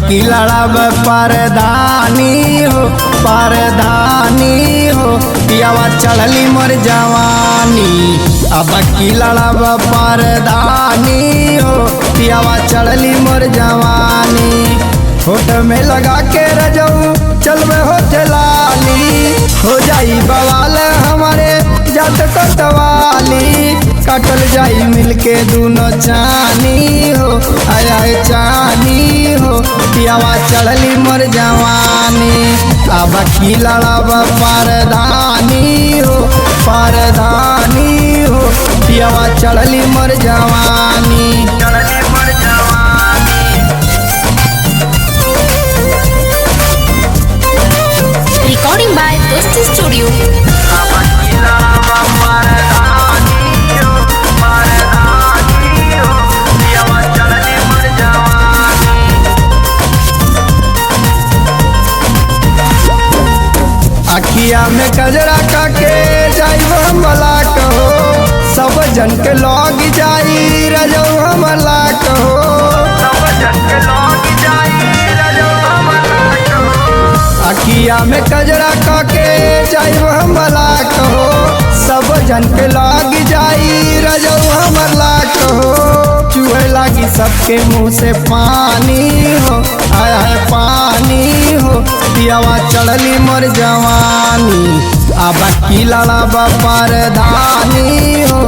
की लड़ब परदानी हो पियावा चढ़ली मोर जवानी। अब की लड़ब परदानी हो पियावा चढ़ली मोर जवानी। होठ में लगा के रजऊ चलबे होठ लाली, हो जाई बवाल हमारे जात कटवाली। कटल जाई मिलके दूनो चानी हो, आय आय चानी हो पियावा चढ़ली मोर जवानी। अब की लड़ब परदानी हो पियावा चढ़ली मोर जवानी। Recording by Dosti Studio. अखिया में कजरा काके जाई हमला कहो, सब जन के लग जाई रजो हमला कहो। अखिया में कजरा काके जाई हमला कहो, सब जन के लग जाई रजो हमला कहो। चूहे लागी सबके मुँह से पानी हो, आया है पानी हो पियावा चढ़ली मोर जवानी। अब की लड़ब परदानी हो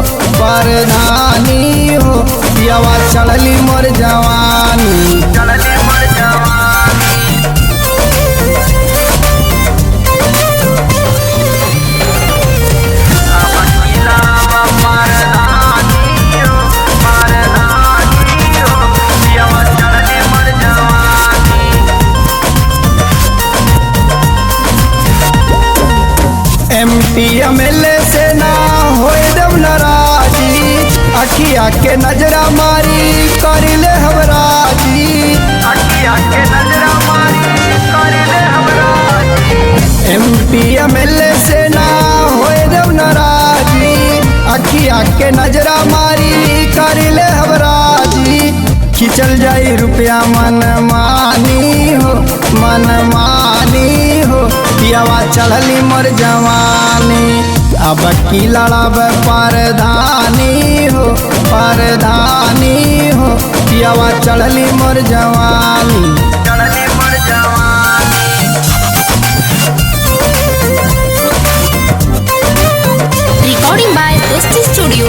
पियावा चढ़ली मोर जवानी। MLA से ना होए देव नाराजी, अखिया के नजरा मारी कर ले हमराजी। MLA से ना होए देव नाराजी, अखिया के नजरा मारी कर ले हमराजी। खिंचल जाई रुपया मन मानी हो पियावा चढ़ली मोर जवानी। अब की लड़ब परदानी हो पियावा चढ़ली मोर जवानी। Recording by Dosti Studio.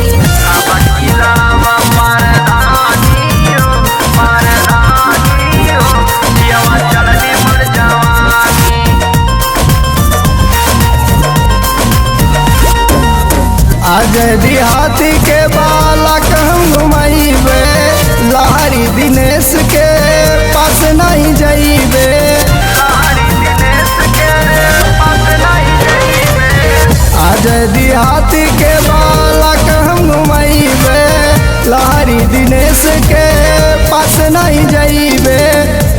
आज देहाती के बालक हम घुमाइबे, लहरी दिनेश के पास नहीं जाइबे। आज देहाती के बालक हम घुमाइबे, लहरी दिनेश के पास नहीं जाइबे।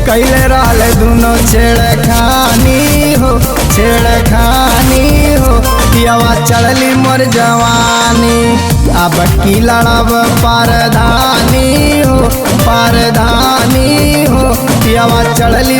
कैले रहले दोनों छेड़खानी हो पियावा चढ़ली मोर जवानी। अब की लड़ब परदानी हो पियावा चढ़ली